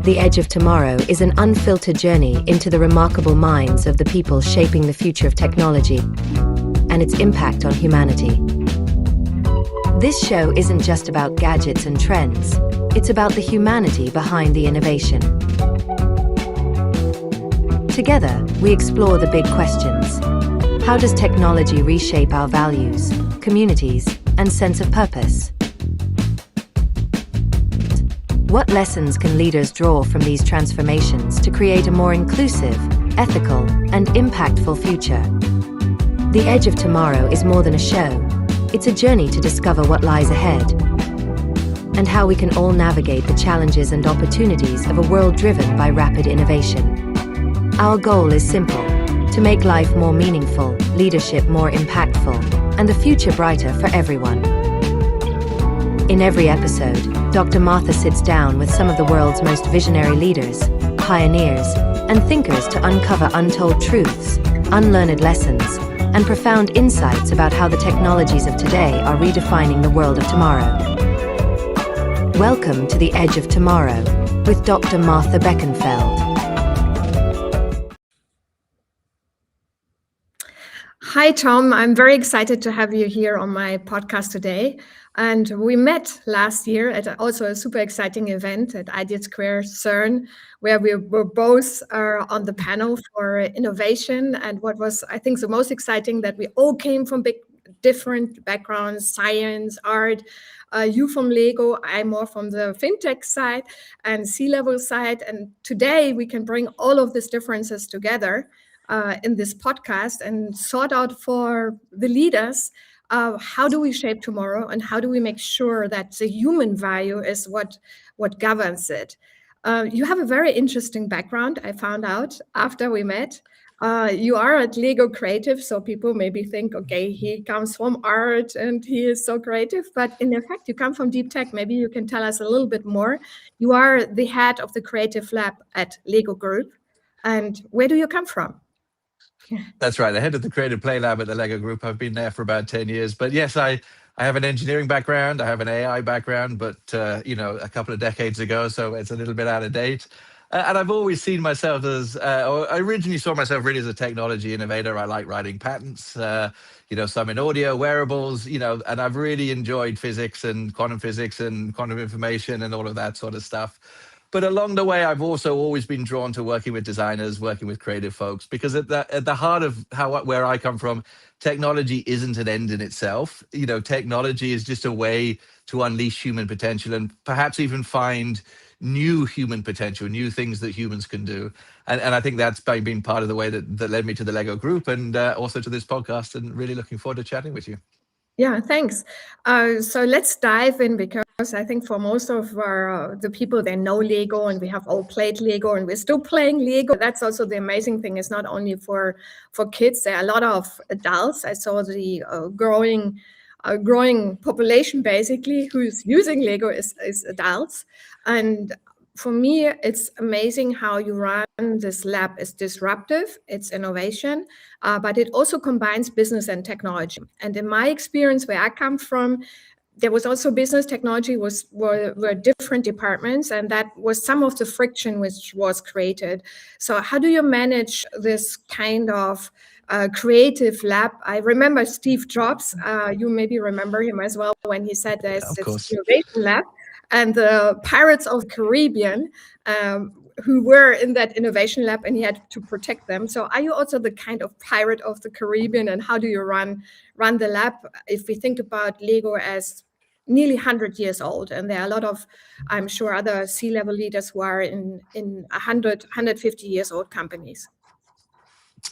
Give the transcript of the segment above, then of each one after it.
The Edge of Tomorrow is an unfiltered journey into the remarkable minds of the people shaping the future of technology and its impact on humanity. This show isn't just about gadgets and trends, it's about the humanity behind the innovation. Together, we explore the big questions. How does technology reshape our values, communities, and sense of purpose? What lessons can leaders draw from these transformations to create a more inclusive, ethical, and impactful future? The Edge of Tomorrow is more than a show. It's a journey to discover what lies ahead and how we can all navigate the challenges and opportunities of a world driven by rapid innovation. Our goal is simple: to make life more meaningful, leadership more impactful, and the future brighter for everyone. In every episode, Dr. Martha sits down with some of the world's most visionary leaders, pioneers, and thinkers to uncover untold truths, unlearned lessons, and profound insights about how the technologies of today are redefining the world of tomorrow. Welcome to The Edge of Tomorrow with Dr. Martha Boeckenfeld. Hi, Tom. I'm very excited to have you here on my podcast today. And we met last year at also a super exciting event at Ideas Square CERN, where we were both on the panel for innovation. And what was, I think, the most exciting, that we all came from different backgrounds: science, art, you from Lego, I more from the fintech side and C-level side. And today we can bring all of these differences together in this podcast and sort out for the leaders, how do we shape tomorrow, and how do we make sure that the human value is what governs it. You have a very interesting background, I found out after we met. You are at Lego Creative, so people maybe think, okay, he comes from art and he is so creative, but in effect, you come from deep tech. Maybe you can tell us a little bit more. You are the head of the creative lab at Lego Group. And where do you come from? That's right. The head of the Creative Play Lab at the Lego Group. I've been there for about 10 years. But yes, I have an engineering background. I have an AI background, but, a couple of decades ago, so it's a little bit out of date. And I've always seen myself as, I originally saw myself really as a technology innovator. I like writing patents, some in audio, wearables, and I've really enjoyed physics and quantum information and all of that sort of stuff. But along the way, I've also always been drawn to working with designers, working with creative folks, because at the heart of where I come from, technology isn't an end in itself. Technology is just a way to unleash human potential and perhaps even find new human potential, new things that humans can do. And I think that's been part of the way that led me to the Lego Group and also to this podcast, and really looking forward to chatting with you. Yeah, thanks. So let's dive in, because I think for most of the people, they know Lego, and we have all played Lego, and we're still playing Lego. That's also the amazing thing. It's not only for kids. There are a lot of adults. I saw the growing population basically who's using Lego is adults. And for me, it's amazing how you run this lab. It's disruptive, it's innovation, but it also combines business and technology. And in my experience, where I come from, there was also business, technology were different departments, and that was some of the friction which was created. So how do you manage this kind of creative lab? I remember Steve Jobs, you maybe remember him as well, when he said there's this innovation lab, and the Pirates of the Caribbean, who were in that innovation lab, and he had to protect them. So are you also the kind of pirate of the Caribbean, and how do you run the lab? If we think about Lego as nearly 100 years old, and there are a lot of, I'm sure, other C-level leaders who are in 150 years old companies.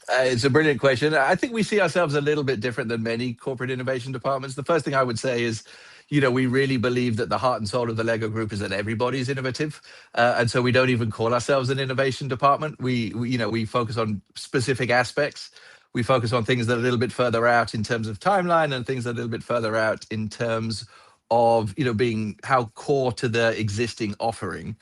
It's a brilliant question. I think we see ourselves a little bit different than many corporate innovation departments. The first thing I would say is, we really believe that the heart and soul of the Lego Group is that everybody's innovative. And so we don't even call ourselves an innovation department. We focus on specific aspects. We focus on things that are a little bit further out in terms of timeline, and things that are a little bit further out in terms of, being how core to the existing offering.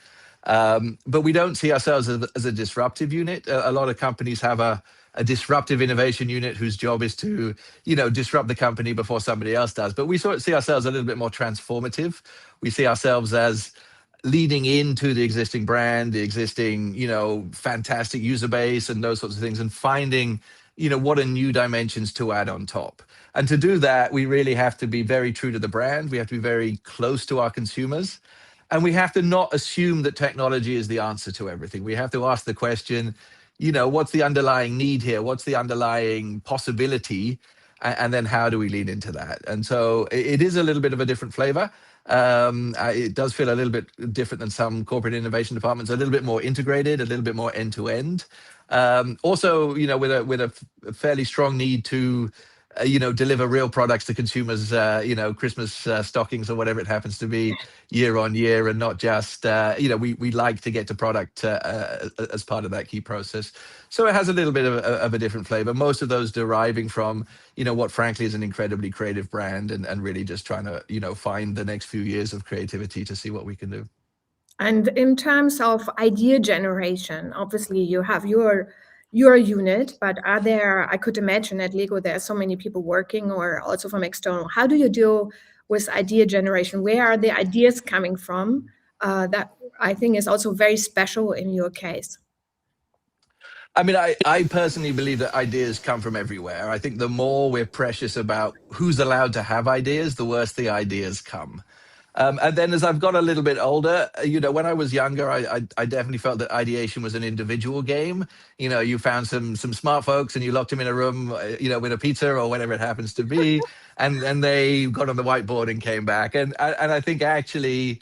But we don't see ourselves as a disruptive unit. A lot of companies have a disruptive innovation unit whose job is to, disrupt the company before somebody else does. But we sort of see ourselves a little bit more transformative. We see ourselves as leading into the existing brand, the existing, fantastic user base and those sorts of things, and finding, what are new dimensions to add on top. And to do that, we really have to be very true to the brand. We have to be very close to our consumers. And we have to not assume that technology is the answer to everything. We have to ask the question, what's the underlying need here? What's the underlying possibility? And then how do we lean into that? And so it is a little bit of a different flavor. It does feel a little bit different than some corporate innovation departments, a little bit more integrated, a little bit more end to end. Also, with a fairly strong need to, deliver real products to consumers, Christmas stockings or whatever it happens to be year on year, and not just, we like to get to product as part of that key process. So it has a little bit of a different flavor. Most of those deriving from, what frankly is an incredibly creative brand, and really just trying to, find the next few years of creativity to see what we can do. And in terms of idea generation, obviously you have your unit, but are there, I could imagine at Lego, there are so many people working or also from external. How do you deal with idea generation? Where are the ideas coming from? That I think is also very special in your case. I mean, I personally believe that ideas come from everywhere. I think the more we're precious about who's allowed to have ideas, the worse the ideas come. And then as I've got a little bit older, when I was younger, I definitely felt that ideation was an individual game. You found some smart folks and you locked them in a room, with a pizza or whatever it happens to be. And they got on the whiteboard and came back. And I think actually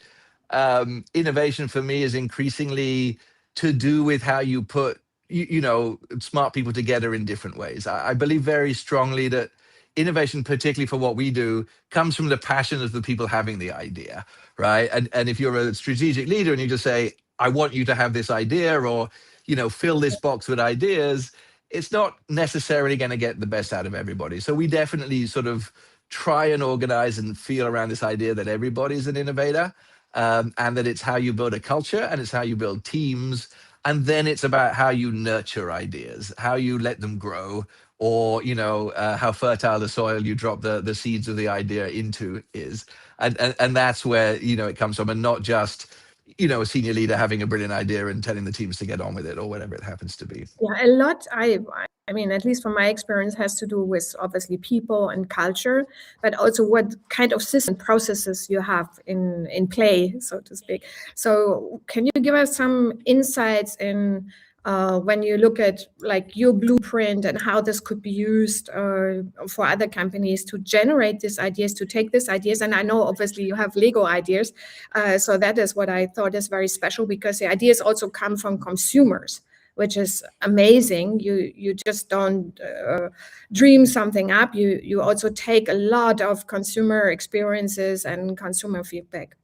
innovation for me is increasingly to do with how you put, smart people together in different ways. I believe very strongly that innovation, particularly for what we do, comes from the passion of the people having the idea, right? And if you're a strategic leader and you just say, I want you to have this idea, or, fill this box with ideas, it's not necessarily going to get the best out of everybody. So we definitely sort of try and organize and feel around this idea that everybody's an innovator, and that it's how you build a culture and it's how you build teams. And then it's about how you nurture ideas, how you let them grow, or how fertile the soil you drop the seeds of the idea into is. And that's where it comes from, and not just a senior leader having a brilliant idea and telling the teams to get on with it or whatever it happens to be. Yeah, a lot, I mean, at least from my experience, has to do with obviously people and culture, but also what kind of system processes you have in play, so to speak. So can you give us some insights in when you look at like your blueprint and how this could be used for other companies to generate these ideas, to take these ideas? And I know obviously you have Lego ideas, so that is what I thought is very special, because the ideas also come from consumers, which is amazing. You just don't dream something up. You also take a lot of consumer experiences and consumer feedback.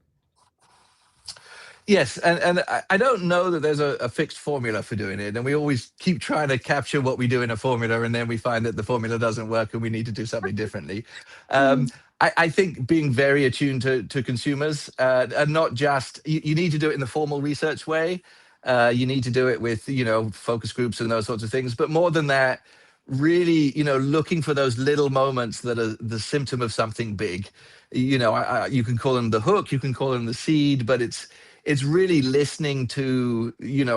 Yes, and I don't know that there's a fixed formula for doing it. And we always keep trying to capture what we do in a formula, and then we find that the formula doesn't work and we need to do something differently. I think being very attuned to consumers, and not just, you need to do it in the formal research way. You need to do it with, focus groups and those sorts of things. But more than that, really, looking for those little moments that are the symptom of something big. You can call them the hook, you can call them the seed, but it's really listening to,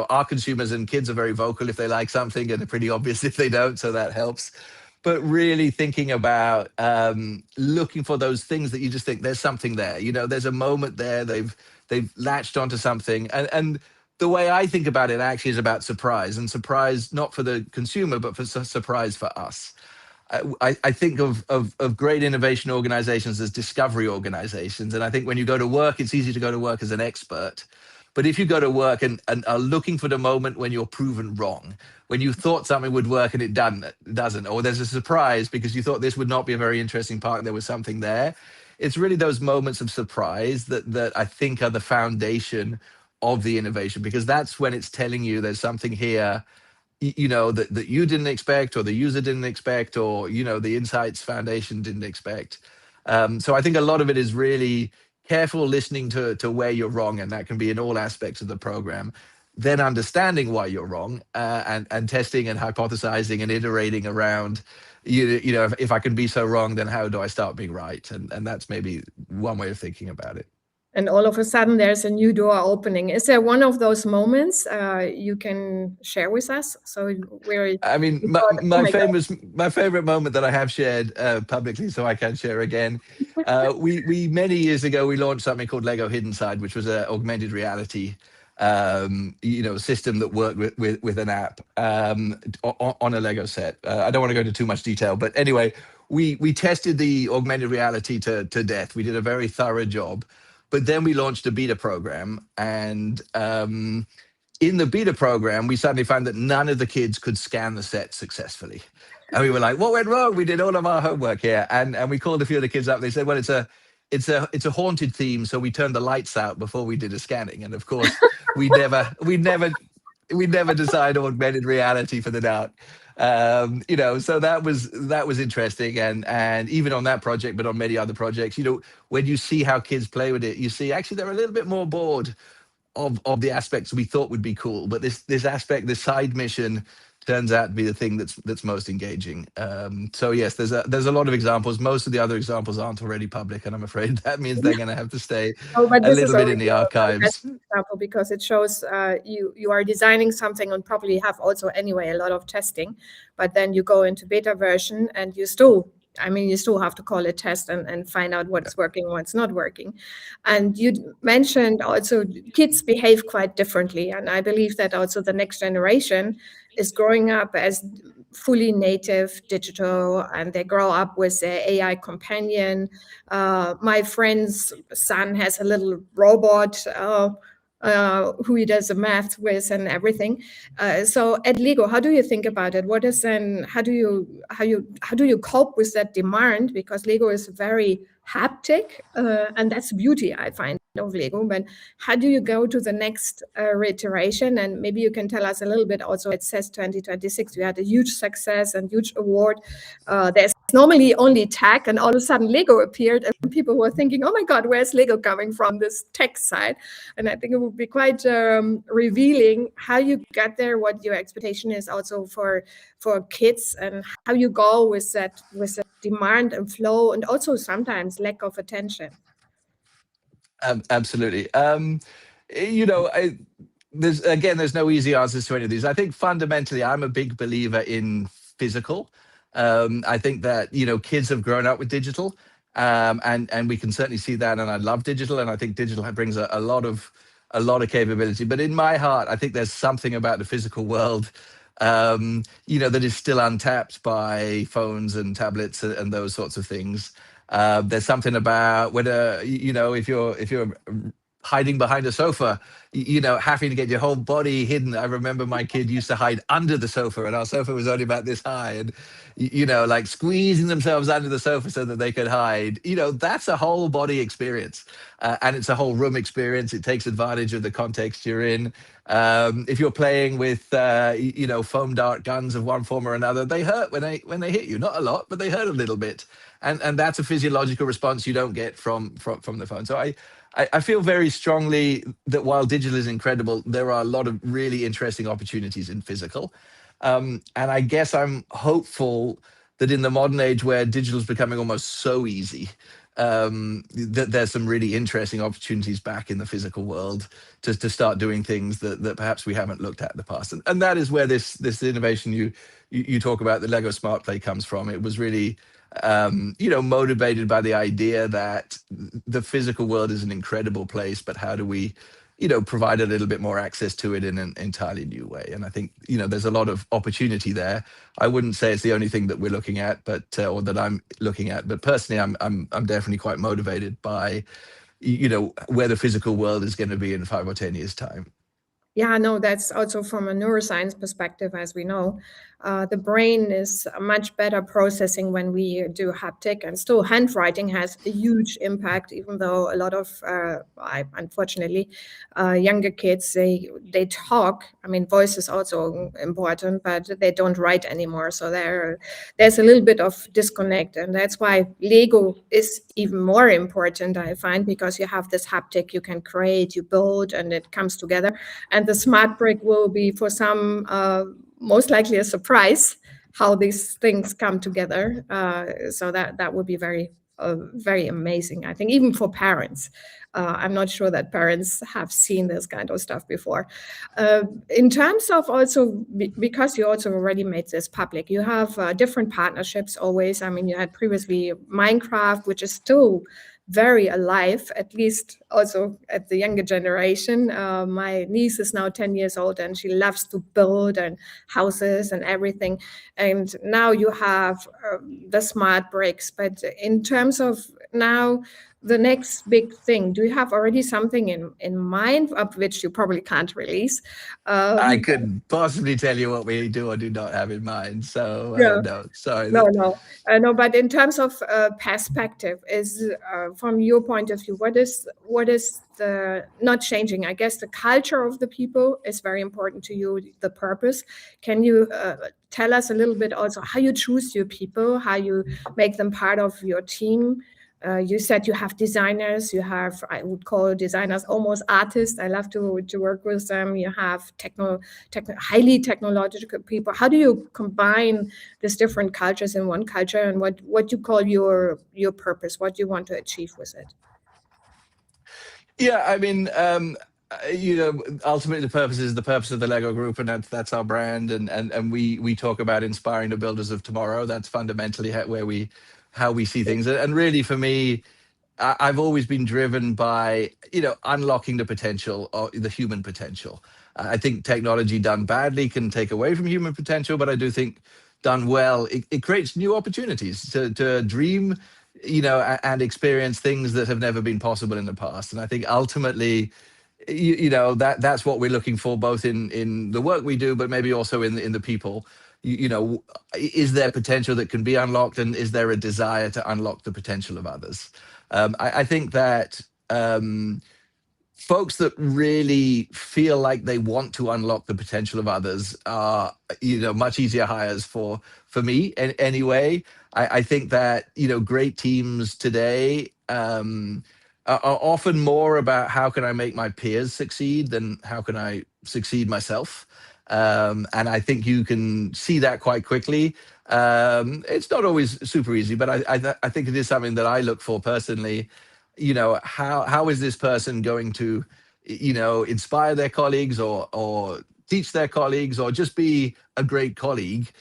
our consumers, and kids are very vocal if they like something, and they're pretty obvious if they don't, so that helps. But really thinking about looking for those things that you just think there's something there. There's a moment there, they've latched onto something. And the way I think about it actually is about surprise, and surprise not for the consumer, but for surprise for us. I think of great innovation organizations as discovery organizations. And I think when you go to work, it's easy to go to work as an expert. But if you go to work and are looking for the moment when you're proven wrong, when you thought something would work and it doesn't, or there's a surprise because you thought this would not be a very interesting part and there was something there, it's really those moments of surprise that I think are the foundation of the innovation, because that's when it's telling you there's something here that you didn't expect, or the user didn't expect, or the insights foundation didn't expect. So I think a lot of it is really careful listening to where you're wrong, and that can be in all aspects of the program. Then understanding why you're wrong, and testing and hypothesizing and iterating around. If I can be so wrong, then how do I start being right? And that's maybe one way of thinking about it. and all of a sudden there's a new door opening. Is there one of those moments you can share with us? So where I mean, you thought, oh my God. my favorite moment that I have shared publicly, so I can share again. We many years ago we launched something called Lego Hidden Side, which was an augmented reality, system that worked with an app on a Lego set. I don't want to go into too much detail, but anyway, we tested the augmented reality to death. We did a very thorough job, but then we launched a beta program, and in the beta program, we suddenly found that none of the kids could scan the set successfully. And we were like, what went wrong? We did all of our homework here. And we called a few of the kids up. They said, well, it's a haunted theme, so we turned the lights out before we did a scanning. And of course, we never decided augmented reality for the doubt. So that was interesting. And even on that project, but on many other projects, when you see how kids play with it, you see actually they're a little bit more bored of the aspects we thought would be cool, but this aspect, this side mission, turns out to be the thing that's most engaging. So yes, there's a lot of examples. Most of the other examples aren't already public, and I'm afraid that means they're going to have to stay But a this is little bit already in the a archives. fantastic example because it shows you are designing something and probably have also anyway a lot of testing, but then you go into beta version and you still have to call it test and find out what's working, what's not working. And you mentioned also kids behave quite differently. And I believe that also the next generation is growing up as fully native digital, and they grow up with an AI companion. My friend's son has a little robot who he does the math with and everything. So at Lego, how do you think about it? What is then? How do you cope with that demand? Because Lego is very haptic, and that's the beauty I find of Lego. But how do you go to the next reiteration? And maybe you can tell us a little bit also. It says 2026. You had a huge success and huge award. There's normally only tech, and all of a sudden Lego appeared, and people were thinking, "Oh my God, where's Lego coming from?" This tech side, and I think it would be quite revealing how you get there, what your expectation is also for kids, and how you go with that demand and flow, and also sometimes lack of attention. Absolutely. There's no easy answers to any of these. I think fundamentally, I'm a big believer in physical. I think that kids have grown up with digital, and we can certainly see that. And I love digital, and I think digital brings a lot of capability. But in my heart, I think there's something about the physical world, that is still untapped by phones and tablets and those sorts of things. There's something about whether if you're hiding behind a sofa, having to get your whole body hidden. I remember my kid used to hide under the sofa, and our sofa was only about this high, and like squeezing themselves under the sofa so that they could hide. That's a whole body experience, and it's a whole room experience. It takes advantage of the context you're in. If you're playing with foam dart guns of one form or another, they hurt when they hit you. Not a lot, but they hurt a little bit, and that's a physiological response you don't get from the phone. So I feel very strongly that while digital is incredible, there are a lot of really interesting opportunities in physical. And I guess I'm hopeful that in the modern age where digital is becoming almost so easy, that there's some really interesting opportunities back in the physical world to start doing things that perhaps we haven't looked at in the past. And that is where this innovation you talk about, the Lego Smart Play, comes from. It was really motivated by the idea that the physical world is an incredible place, but how do we, provide a little bit more access to it in an entirely new way? And I think, there's a lot of opportunity there. I wouldn't say it's the only thing that we're looking at, but or that I'm looking at, but personally, I'm definitely quite motivated by, where the physical world is going to be in 5 or 10 years' time. Yeah, no, that's also from a neuroscience perspective, as we know. The brain is much better processing when we do haptic, and still handwriting has a huge impact, even though a lot of, unfortunately, younger kids, they talk. I mean, voice is also important, but they don't write anymore. So there's a little bit of disconnect, and that's why Lego is even more important, I find, because you have this haptic, you can create, you build, and it comes together. And the smart brick will be for some most likely a surprise how these things come together. So that would be very very amazing, I think, even for parents. I'm not sure that parents have seen this kind of stuff before. In terms of also, because you also already made this public, you have different partnerships always. I mean, you had previously Minecraft, which is still very alive, at least also at the younger generation. My niece is now 10 years old and she loves to build and houses and everything. And now you have the smart bricks. But in terms of now, the next big thing, do you have already something in mind, of which you probably can't release? I Um, couldn't possibly tell you what we do or do not have in mind. So yeah. no, sorry. No. But in terms of perspective, is from your point of view, what is the not changing? I guess the culture of the people is very important to you. The purpose. Can you tell us a little bit also how you choose your people, how you make them part of your team? You said you have designers, you have, I would call designers almost artists. I love to work with them. You have highly technological people. How do you combine these different cultures in one culture, and what you call your purpose, what you want to achieve with it? Yeah, I mean, ultimately the purpose is the purpose of the Lego Group, and that's our brand, and we talk about inspiring the builders of tomorrow. That's fundamentally how we see things, and really for me, I've always been driven by unlocking the potential or the human potential. I think technology done badly can take away from human potential, but I do think done well, it creates new opportunities to dream, and experience things that have never been possible in the past. And I think ultimately, that's what we're looking for, both in the work we do, but maybe also in the people. Is there potential that can be unlocked, and is there a desire to unlock the potential of others? I think that folks that really feel like they want to unlock the potential of others are, much easier hires for me. And anyway, I think that great teams today are often more about how can I make my peers succeed than how can I succeed myself. And I think you can see that quite quickly. It's not always super easy, but I think it is something that I look for personally. How is this person going to inspire their colleagues, or teach their colleagues, or just be a great colleague?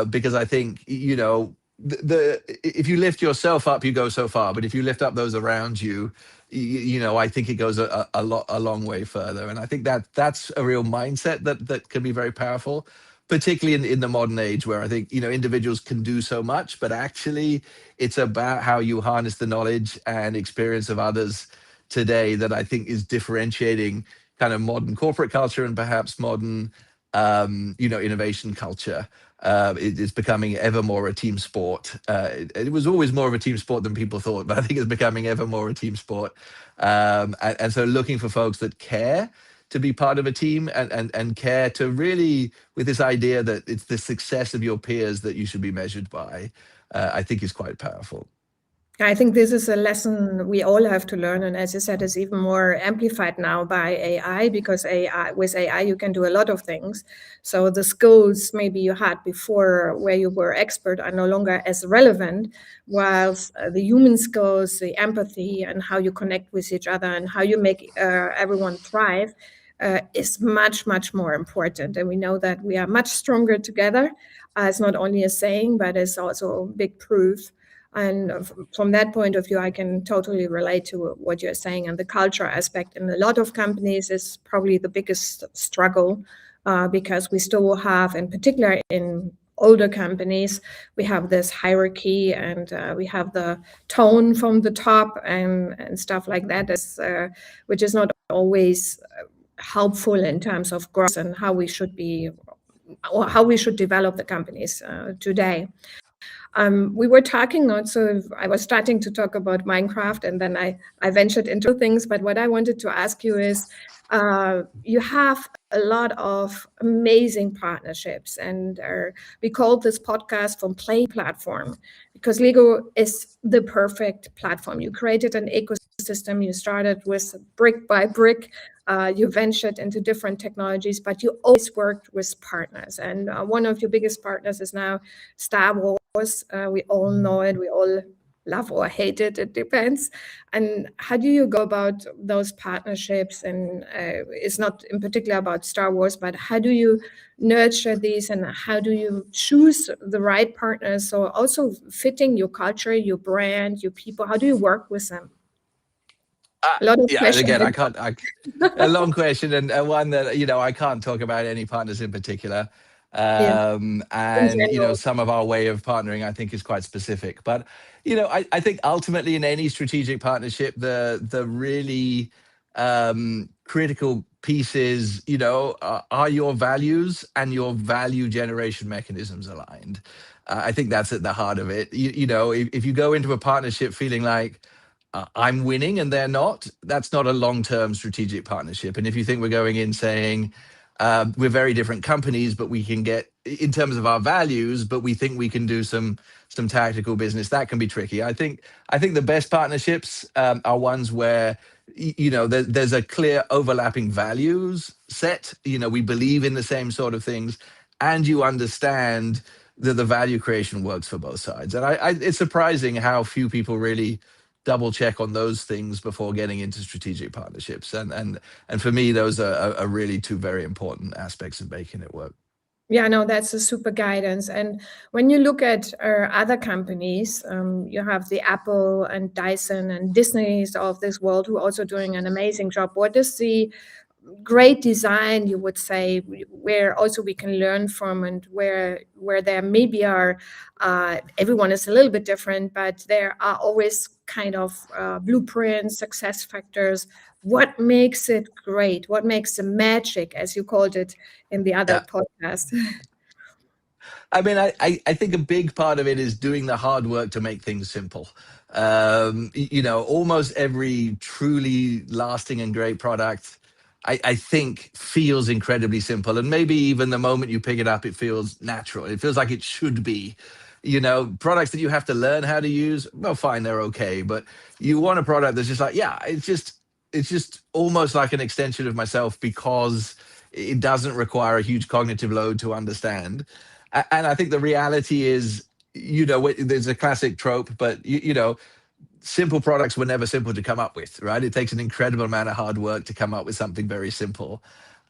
Because I think if you lift yourself up, you go so far, but if you lift up those around you, I think it goes a long way further. And I think that's a real mindset that can be very powerful, particularly in the modern age, where I think individuals can do so much, but actually it's about how you harness the knowledge and experience of others today that I think is differentiating kind of modern corporate culture and perhaps modern innovation culture. It's becoming ever more a team sport. It was always more of a team sport than people thought, but I think it's becoming ever more a team sport. And so looking for folks that care to be part of a team, and care to really, with this idea that it's the success of your peers that you should be measured by, I think is quite powerful. I think this is a lesson we all have to learn. And as you said, it's even more amplified now by AI, because with AI, you can do a lot of things. So the skills maybe you had before where you were expert are no longer as relevant, whilst the human skills, the empathy, and how you connect with each other and how you make everyone thrive is much, much more important. And we know that we are much stronger together. It's not only a saying, but it's also big proof. And from that point of view, I can totally relate to what you're saying. And the culture aspect in a lot of companies is probably the biggest struggle, because we still have, in particular in older companies, we have this hierarchy, and we have the tone from the top and stuff like that, which is not always helpful in terms of growth and how we should be, or how we should develop the companies today. We were talking also, I was starting to talk about Minecraft, and then I ventured into things. But what I wanted to ask you is, you have a lot of amazing partnerships, and we call this podcast from Play Platform, because Lego is the perfect platform. You created an ecosystem. You started with brick by brick. You ventured into different technologies, but you always worked with partners. And one of your biggest partners is now Star Wars. We all know it. We all love or hate it, it depends. And how do you go about those partnerships? And it's not in particular about Star Wars, but how do you nurture these, and how do you choose the right partners? So also fitting your culture, your brand, your people, how do you work with them? A lot of Yeah, and questions. again, a long question, and one that I can't talk about any partners in particular. Yeah, in And general. some of our way of partnering, I think, is quite specific. But I think ultimately in any strategic partnership, the really critical pieces, are your values and your value generation mechanisms aligned. I think that's at the heart of it. If you go into a partnership feeling like I'm winning and they're not, that's not a long-term strategic partnership. And if you think we're going in saying we're very different companies, but we can get in terms of our values, but we think we can do some tactical business, that can be tricky. I think the best partnerships are ones where there's a clear overlapping values set. We believe in the same sort of things, and you understand that the value creation works for both sides. And it's surprising how few people really double check on those things before getting into strategic partnerships. And for me, those are really two very important aspects of making it work. Yeah, no, that's a super guidance. And when you look at other companies, you have the Apple and Dyson and Disney's of this world who are also doing an amazing job. What is the great design, you would say, where also we can learn from, and where there maybe are everyone is a little bit different, but there are always kind of blueprints, success factors. What makes it great? What makes the magic, as you called it in the other Yeah. podcast? I mean, I think a big part of it is doing the hard work to make things simple. Almost every truly lasting and great product, I think, feels incredibly simple. And maybe even the moment you pick it up, it feels natural. It feels like it should be. Products that you have to learn how to use, well, fine, they're okay. But you want a product that's just like, yeah, it's just almost like an extension of myself, because it doesn't require a huge cognitive load to understand. And I think the reality is, there's a classic trope, but simple products were never simple to come up with, right? It takes an incredible amount of hard work to come up with something very simple.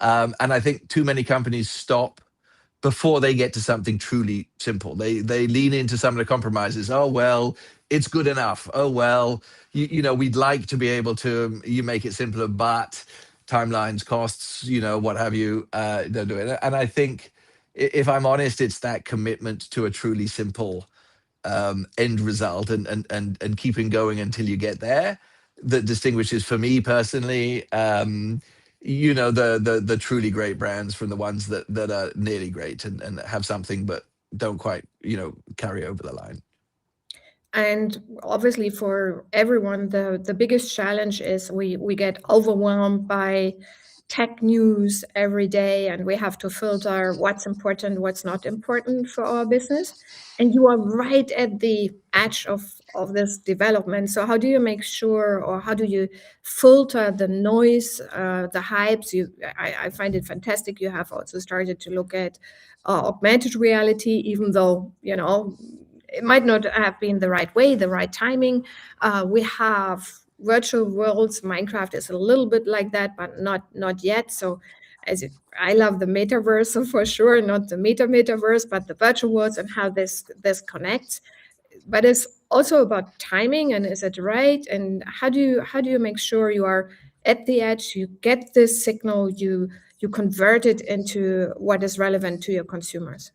And I think too many companies stop before they get to something truly simple. They lean into some of the compromises. Oh, well, it's good enough. Oh, well, we'd like to be able to you make it simpler, but timelines, costs, what have you, don't do it. And I think, if I'm honest, it's that commitment to a truly simple end result, and keeping going until you get there, that distinguishes, for me personally, the truly great brands from the ones that are nearly great and have something but don't quite carry over the line. And obviously, for everyone, the biggest challenge is we get overwhelmed by tech news every day, and we have to filter what's important, what's not important for our business. And you are right at the edge of this development. So how do you make sure, or how do you filter the noise, the hypes? I find it fantastic. You have also started to look at augmented reality, even though it might not have been the right way, the right timing. We have virtual worlds. Minecraft is a little bit like that, but not yet. So I love the metaverse, so for sure, not the metaverse, but the virtual worlds and how this connects. But it's also about timing, and is it right? And how do you make sure you are at the edge, you get this signal, you convert it into what is relevant to your consumers?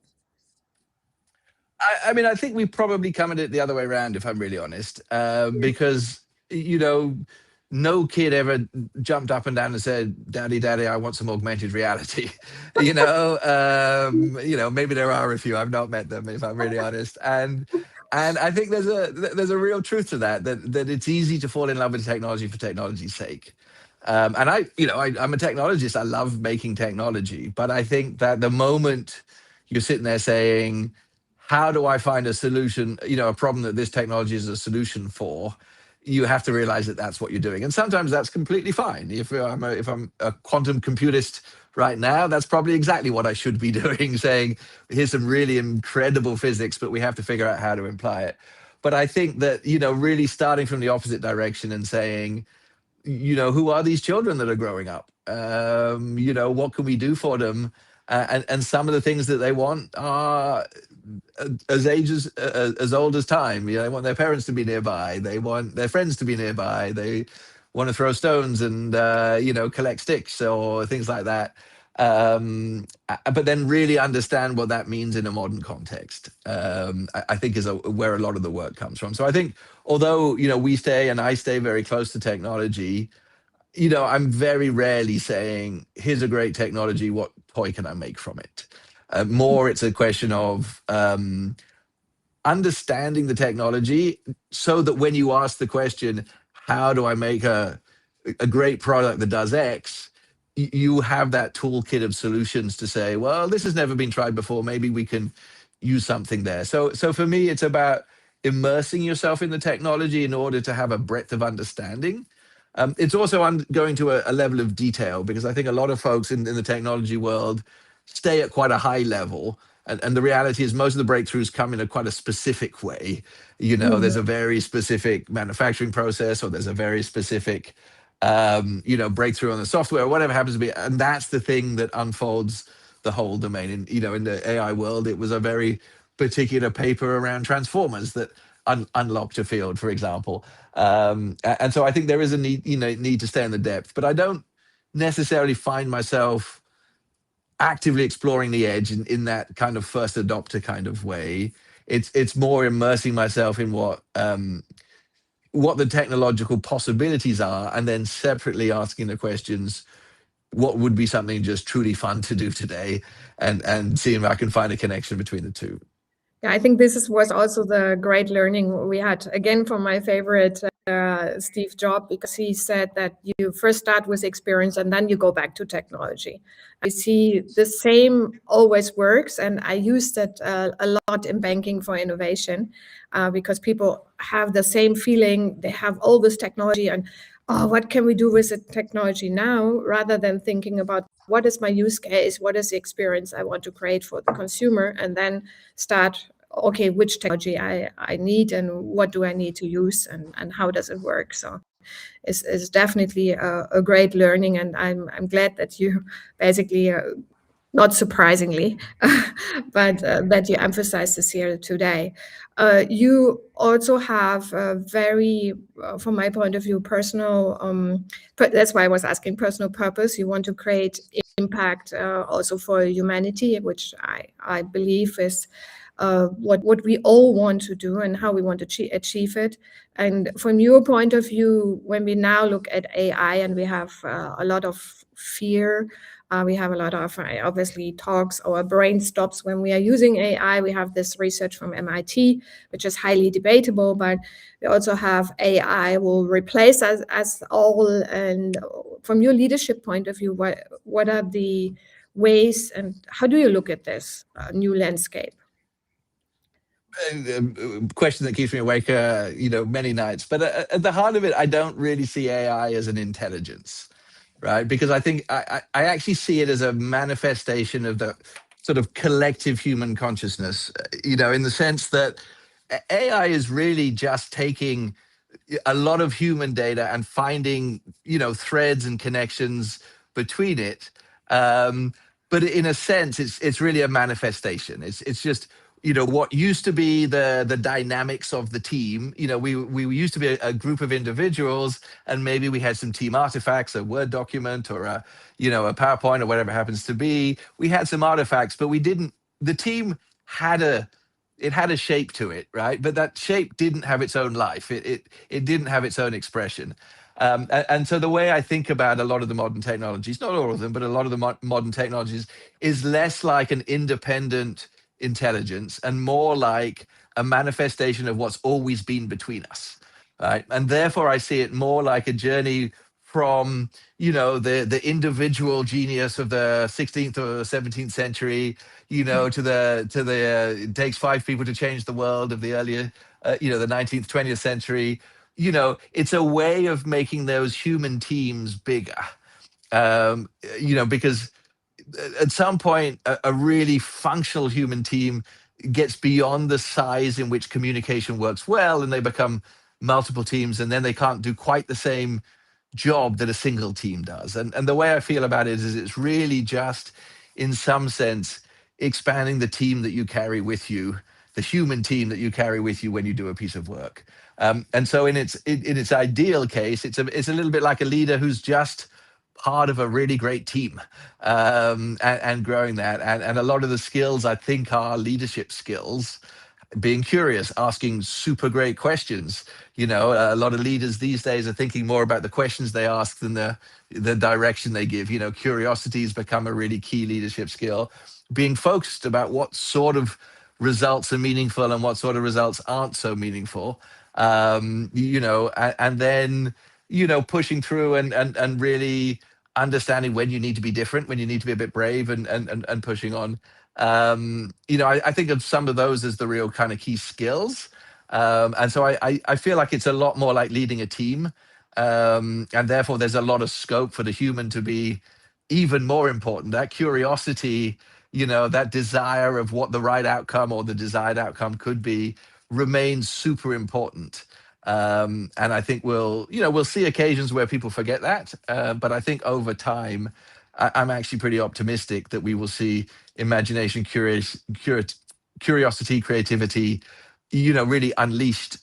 I mean, I think we probably come at it the other way around, if I'm really honest, because no kid ever jumped up and down and said, "Daddy, Daddy, I want some augmented reality." Maybe there are a few. I've not met them, if I'm really honest. And I think there's a real truth to that it's easy to fall in love with technology for technology's sake. And I'm a technologist. I love making technology, but I think that the moment you're sitting there saying, how do I find a solution, a problem that this technology is a solution for, you have to realize that that's what you're doing. And sometimes that's completely fine. If I'm a quantum computist right now, that's probably exactly what I should be doing, saying, here's some really incredible physics, but we have to figure out how to apply it. But I think that, really starting from the opposite direction and saying, who are these children that are growing up? What can we do for them? And some of the things that they want are as old as time. They want their parents to be nearby. They want their friends to be nearby. They want to throw stones and collect sticks or things like that. But then really understand what that means in a modern context. I think is where a lot of the work comes from. So I think although I stay very close to technology, I'm very rarely saying, here's a great technology, what toy can I make from it? More, it's a question of understanding the technology so that when you ask the question, how do I make a great product that does X? You have that toolkit of solutions to say, well, this has never been tried before. Maybe we can use something there. So for me, it's about immersing yourself in the technology in order to have a breadth of understanding. It's also going to a level of detail, because I think a lot of folks in the technology world stay at quite a high level. And the reality is most of the breakthroughs come in quite a specific way. There's a very specific manufacturing process, or there's a very specific, breakthrough on the software, or whatever happens to be. And that's the thing that unfolds the whole domain. And, in the AI world, it was a very particular paper around transformers that unlocked a field, for example. And so I think there is a need to stay in the depth, but I don't necessarily find myself actively exploring the edge in that kind of first adopter kind of way. It's more immersing myself in what the technological possibilities are, and then separately asking the questions, what would be something just truly fun to do today, and seeing if I can find a connection between the two. Yeah, I think this was also the great learning we had, again, from my favorite Steve Jobs, because he said that you first start with experience and then you go back to technology. I see the same always works, and I use that a lot in banking for innovation, because people have the same feeling. They have all this technology and, oh, what can we do with the technology now, rather than thinking about what is my use case, what is the experience I want to create for the consumer, and then start, okay, which technology I need and what do I need to use, and how does it work. So it's definitely a great learning, and I'm glad that you basically, not surprisingly, but that you emphasize this here today. You also have a very, from my point of view, personal, that's why I was asking, personal purpose. You want to create impact also for humanity, which I believe is what we all want to do and how we want to achieve it. And from your point of view, when we now look at AI and we have a lot of fear, we have a lot of obviously talks, our brain stops when we are using AI. We have this research from MIT, which is highly debatable, but we also have AI will replace us all. And from your leadership point of view, what are the ways and how do you look at this new landscape? Question that keeps me awake, many nights. But at the heart of it, I don't really see AI as an intelligence, right? Because I think I actually see it as a manifestation of the sort of collective human consciousness, in the sense that AI is really just taking a lot of human data and finding, threads and connections between it. But in a sense, it's really a manifestation. It's just, what used to be the dynamics of the team. We used to be a group of individuals, and maybe we had some team artifacts, a Word document or a PowerPoint or whatever it happens to be. We had some artifacts, but the team had a shape to it, right? But that shape didn't have its own life. It didn't have its own expression. And so the way I think about a lot of the modern technologies, not all of them, but a lot of the modern technologies, is less like an independent intelligence and more like a manifestation of what's always been between us, right? And therefore I see it more like a journey from, the individual genius of the 16th or 17th century, to the it takes 5 people to change the world of the earlier, the 19th, 20th century. It's a way of making those human teams bigger, because at some point, a really functional human team gets beyond the size in which communication works well, and they become multiple teams, and then they can't do quite the same job that a single team does. And the way I feel about it is it's really just, in some sense, expanding the team that you carry with you, the human team that you carry with you when you do a piece of work. And so in its ideal case, it's a little bit like a leader who's just part of a really great team, and growing that. And a lot of the skills, I think, are leadership skills, being curious, asking super great questions. A lot of leaders these days are thinking more about the questions they ask than the direction they give. Curiosity has become a really key leadership skill. Being focused about what sort of results are meaningful and what sort of results aren't so meaningful. And then pushing through and really understanding when you need to be different, when you need to be a bit brave, and pushing on. I think of some of those as the real kind of key skills. And so I feel like it's a lot more like leading a team. And therefore, there's a lot of scope for the human to be even more important. That curiosity, that desire of what the right outcome or the desired outcome could be, remains super important. And I think we'll see occasions where people forget that. But I think over time, I'm actually pretty optimistic that we will see imagination, curiosity, creativity, really unleashed,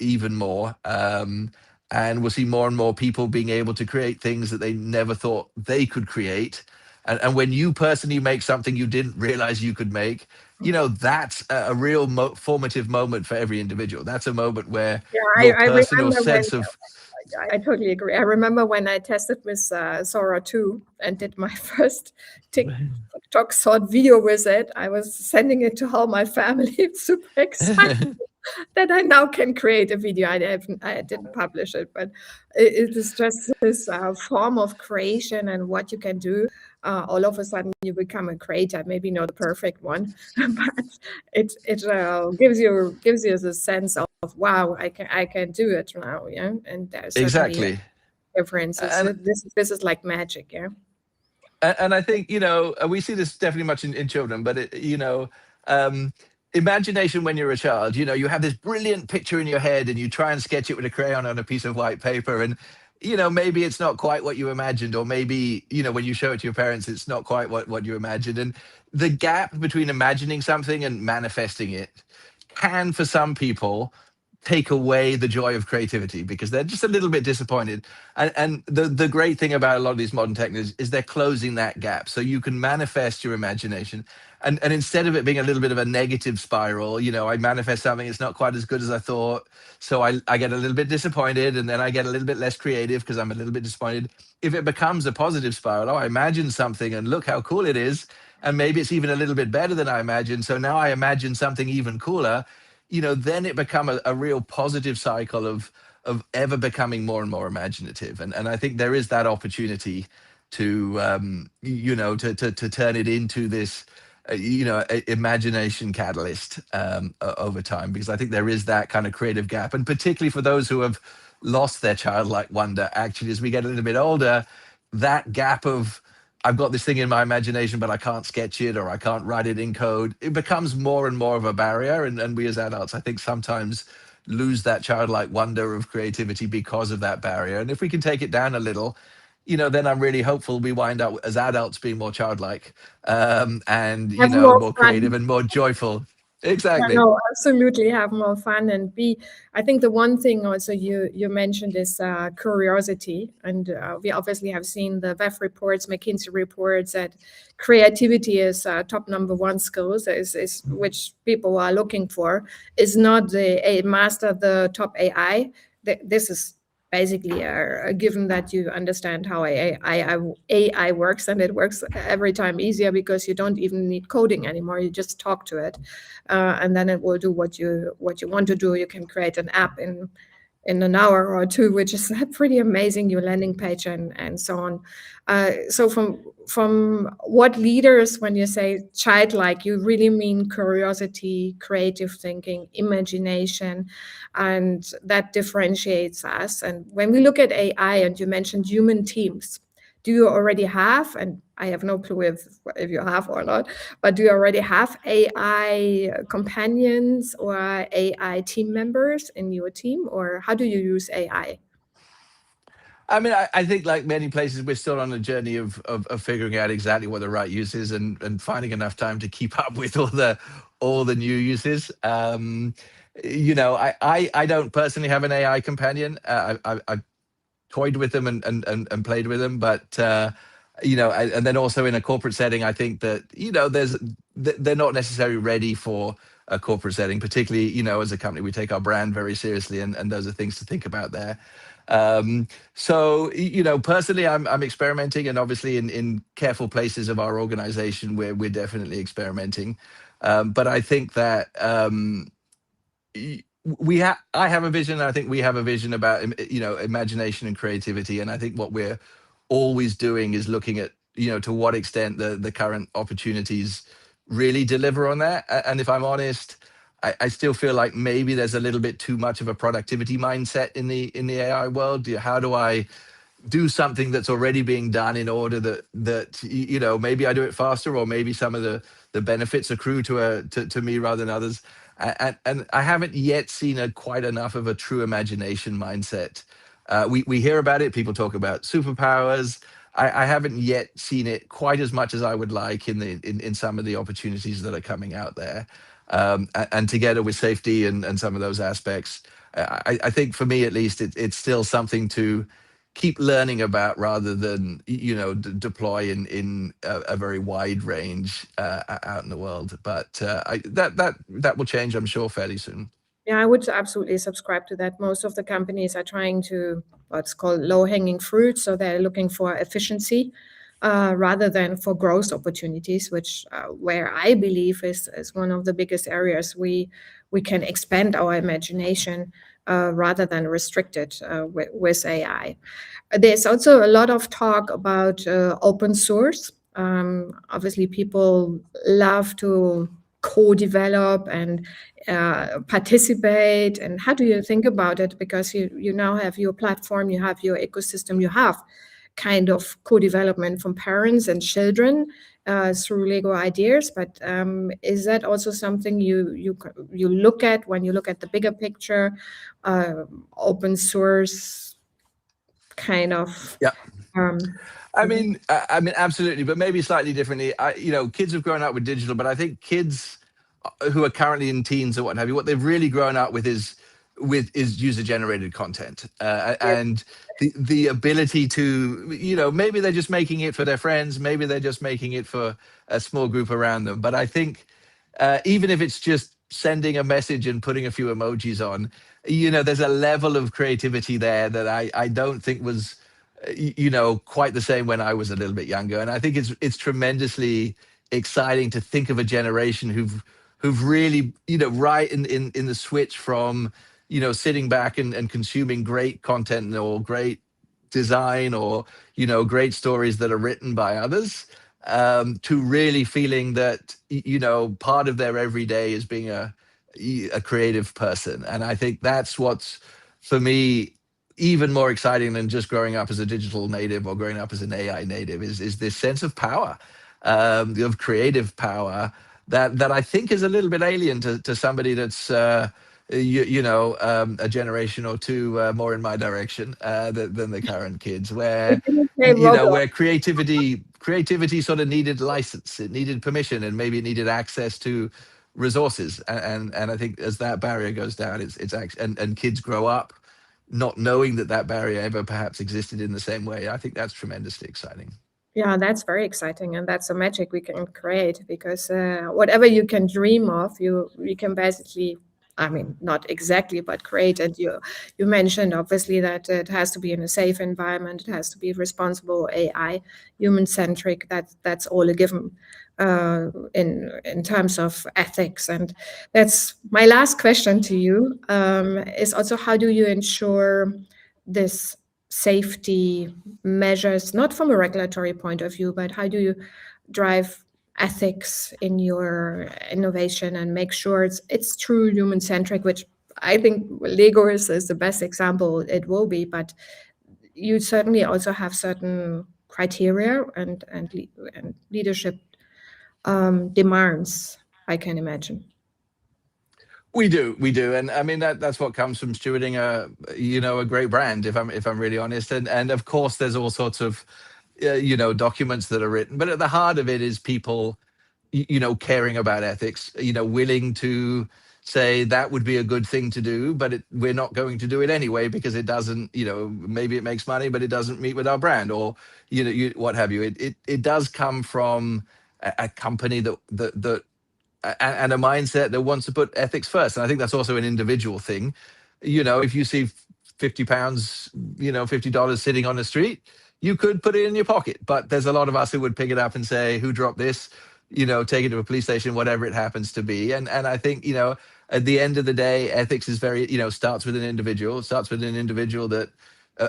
even more. And we'll see more and more people being able to create things that they never thought they could create. And when you personally make something you didn't realize you could make, that's a real formative moment for every individual. That's a moment where your I personal remember when sense of I totally agree. I remember when I tested with Sora 2 and did my first TikTok short video with it. I was sending it to all my family. It's super exciting that I now can create a video. I didn't publish it, but it is just this form of creation and what you can do. All of a sudden, you become a creator. Maybe not the perfect one, but it gives you the sense of wow, I can do it now. Yeah, and there's certainly exactly. differences. And This is like magic. Yeah. and I think we see this definitely much in children, but imagination when you're a child, you have this brilliant picture in your head and you try and sketch it with a crayon on a piece of white paper, and maybe it's not quite what you imagined, or maybe when you show it to your parents, it's not quite what you imagined. And the gap between imagining something and manifesting it can, for some people, take away the joy of creativity because they're just a little bit disappointed. And the great thing about a lot of these modern techniques is they're closing that gap. So you can manifest your imagination. And instead of it being a little bit of a negative spiral, I manifest something, it's not quite as good as I thought. So I get a little bit disappointed, and then I get a little bit less creative because I'm a little bit disappointed. If it becomes a positive spiral, I imagine something and look how cool it is. And maybe it's even a little bit better than I imagined. So now I imagine something even cooler. Then it become a real positive cycle of ever becoming more and more imaginative. And I think there is that opportunity to to turn it into this imagination catalyst over time, because I think there is that kind of creative gap, and particularly for those who have lost their childlike wonder. Actually, as we get a little bit older, that gap of I've got this thing in my imagination, but I can't sketch it or I can't write it in code, it becomes more and more of a barrier. And we as adults, I think, sometimes lose that childlike wonder of creativity because of that barrier. And if we can take it down a little, then I'm really hopeful we wind up as adults being more childlike, and, Have more more creative fun. and more joyful. Yeah, Exactly. no, absolutely have more fun and be. I think the one thing also you mentioned is curiosity, and we obviously have seen the WEF reports, McKinsey reports that creativity is top number one skills is which people are looking for. Is not a master the top AI. This is basically a given that you understand how AI works, and it works every time easier because you don't even need coding anymore. You just talk to it, and then it will do what you want to do. You can create an app in an hour or two, which is pretty amazing, your landing page and so on. So from what leaders, when you say childlike, you really mean curiosity, creative thinking, imagination, and that differentiates us. And when we look at AI, and you mentioned human teams, do you already have, and I have no clue if you have or not, but do you already have AI companions or AI team members in your team, or how do you use AI? I mean, I think like many places, we're still on a journey of figuring out exactly what the right use is and finding enough time to keep up with all the new uses. I don't personally have an AI companion. I've toyed with them and played with them, but and then also in a corporate setting, I think that they're not necessarily ready for a corporate setting, particularly as a company we take our brand very seriously, and those are things to think about there. So personally, I'm experimenting, and obviously in careful places of our organization we're definitely experimenting, but I think that I have a vision. I think we have a vision about imagination and creativity, and I think what we're always doing is looking at to what extent the current opportunities really deliver on that. And if I'm honest, I still feel like maybe there's a little bit too much of a productivity mindset in the AI world. How do I do something that's already being done in order that maybe I do it faster, or maybe some of the benefits accrue to me rather than others. And I haven't yet seen quite enough of a true imagination mindset. We hear about it. People talk about superpowers. I haven't yet seen it quite as much as I would like in some of the opportunities that are coming out there. And together with safety and some of those aspects, I think for me at least, it's still something to keep learning about rather than deploy in a very wide range out in the world. But that will change, I'm sure, fairly soon. Yeah, I would absolutely subscribe to that. Most of the companies are trying to what's called low-hanging fruit, so they're looking for efficiency rather than for growth opportunities, which where I believe is one of the biggest areas we can expand our imagination rather than restrict it with AI. There's also a lot of talk about open source. Obviously, people love to co-develop and participate. And how do you think about it? Because you now have your platform, you have your ecosystem, you have kind of co-development from parents and children through Lego ideas. But is that also something you look at when you look at the bigger picture, open source kind of? Yeah. Um, I mean, absolutely, but maybe slightly differently. Kids have grown up with digital, but I think kids who are currently in teens or what have you, what they've really grown up with is user-generated content, and the ability to, maybe they're just making it for their friends, maybe they're just making it for a small group around them. But I think even if it's just sending a message and putting a few emojis on, there's a level of creativity there that I don't think was quite the same when I was a little bit younger. And I think it's tremendously exciting to think of a generation who've really, right in the switch from, sitting back and consuming great content or great design or, great stories that are written by others, to really feeling that, part of their everyday is being a creative person. And I think that's what's, for me, even more exciting than just growing up as a digital native or growing up as an AI native is this sense of power, of creative power that I think is a little bit alien to somebody that's a generation or two more in my direction than the current kids, where where creativity sort of needed license, it needed permission, and maybe it needed access to resources. And I think as that barrier goes down, it's actually, and kids grow up not knowing that barrier ever perhaps existed in the same way. I think that's tremendously exciting. Yeah, that's very exciting, and that's a magic we can create, because whatever you can dream of, you can basically, I mean, not exactly, but create. And you mentioned obviously that it has to be in a safe environment, it has to be responsible AI, human centric. That's all a given in terms of ethics. And that's my last question to you. Is also, how do you ensure this safety measures, not from a regulatory point of view, but how do you drive ethics in your innovation and make sure it's true human centric, which I think Lego is the best example it will be, but you certainly also have certain criteria and leadership demands, I can imagine. We do, and I mean that's what comes from stewarding a great brand. If I'm really honest, and of course there's all sorts of documents that are written, but at the heart of it is people caring about ethics, willing to say that would be a good thing to do, but we're not going to do it anyway because it doesn't, maybe it makes money, but it doesn't meet with our brand, or what have you. It does come from a company that and a mindset that wants to put ethics first. And I think that's also an individual thing. If you see 50 pounds, $50 sitting on the street, you could put it in your pocket. But there's a lot of us who would pick it up and say, who dropped this? Take it to a police station, whatever it happens to be. And I think, at the end of the day, ethics is very, starts with an individual, that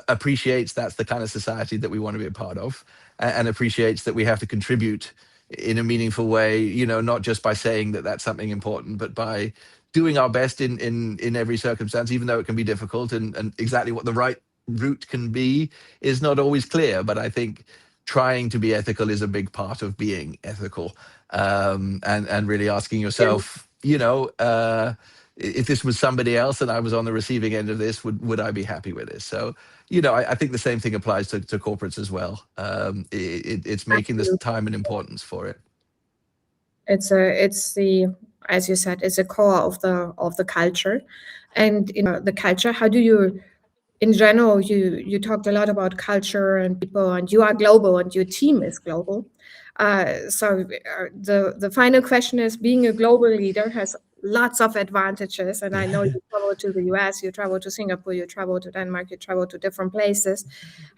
appreciates that's the kind of society that we want to be a part of, and appreciates that we have to contribute in a meaningful way, not just by saying that that's something important, but by doing our best in every circumstance, even though it can be difficult, and exactly what the right route can be is not always clear. But I think trying to be ethical is a big part of being ethical, and really asking yourself, if this was somebody else and I was on the receiving end of this, would I be happy with this? So, I think the same thing applies to corporates as well. It's making this time and importance for it. It's the, as you said, it's a core of the culture, and the culture. How do you, in general, you talked a lot about culture and people, and you are global, and your team is global. So the final question is: being a global leader has lots of advantages, and I know you travel to the US, you travel to Singapore, you travel to Denmark, you travel to different places.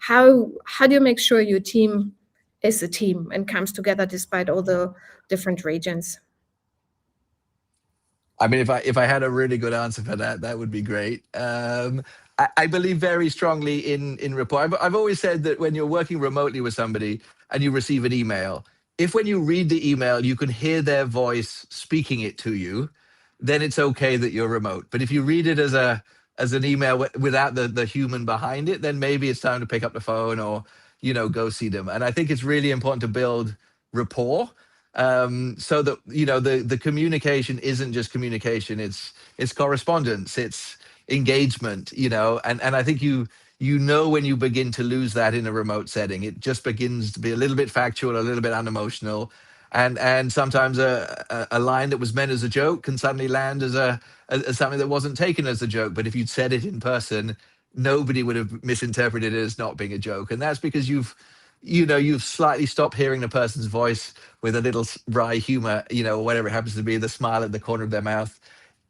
How do you make sure your team is a team and comes together despite all the different regions? I mean, if I had a really good answer for that, that would be great. I believe very strongly in rapport. I've always said that when you're working remotely with somebody and you receive an email, if when you read the email you can hear their voice speaking it to you, then it's okay that you're remote. But if you read it as an email without the human behind it, then maybe it's time to pick up the phone or go see them. And I think it's really important to build rapport, so that the communication isn't just communication. It's correspondence, it's engagement, and I think when you begin to lose that in a remote setting, it just begins to be a little bit factual, a little bit unemotional, and sometimes a line that was meant as a joke can suddenly land as something that wasn't taken as a joke. But if you'd said it in person, nobody would have misinterpreted it as not being a joke. And that's because you've slightly stopped hearing the person's voice with a little wry humor, whatever it happens to be, the smile at the corner of their mouth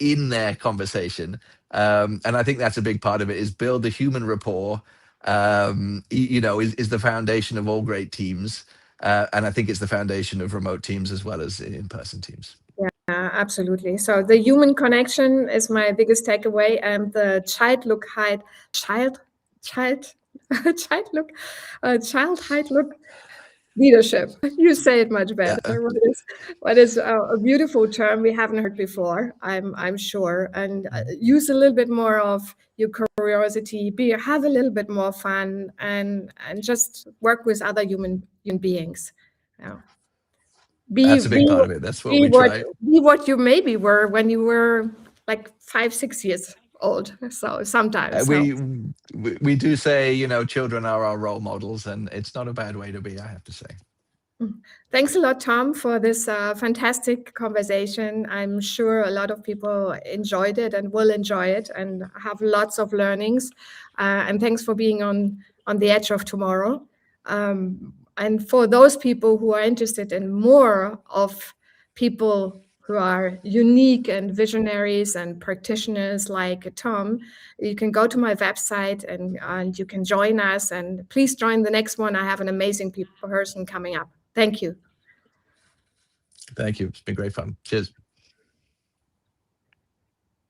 in their conversation. And I think that's a big part of it, is build the human rapport, is the foundation of all great teams. And I think it's the foundation of remote teams as well as in-person teams. Yeah, absolutely. So the human connection is my biggest takeaway, and the child height look leadership. You say it much better. Yeah. What is a beautiful term we haven't heard before, I'm sure. And use a little bit more of your curiosity, have a little bit more fun, and just work with other human beings. Yeah. That's a big part of it. That's what we try. Be what you maybe were when you were like 5-6 years old. So sometimes we do say, children are our role models, and it's not a bad way to be, I have to say. Thanks a lot, Tom, for this fantastic conversation. I'm sure a lot of people enjoyed it and will enjoy it and have lots of learnings. And thanks for being on the edge of tomorrow. And for those people who are interested in more of people who are unique and visionaries and practitioners like Tom, you can go to my website and you can join us. And please join the next one. I have an amazing person coming up. Thank you. Thank you. It's been great fun. Cheers.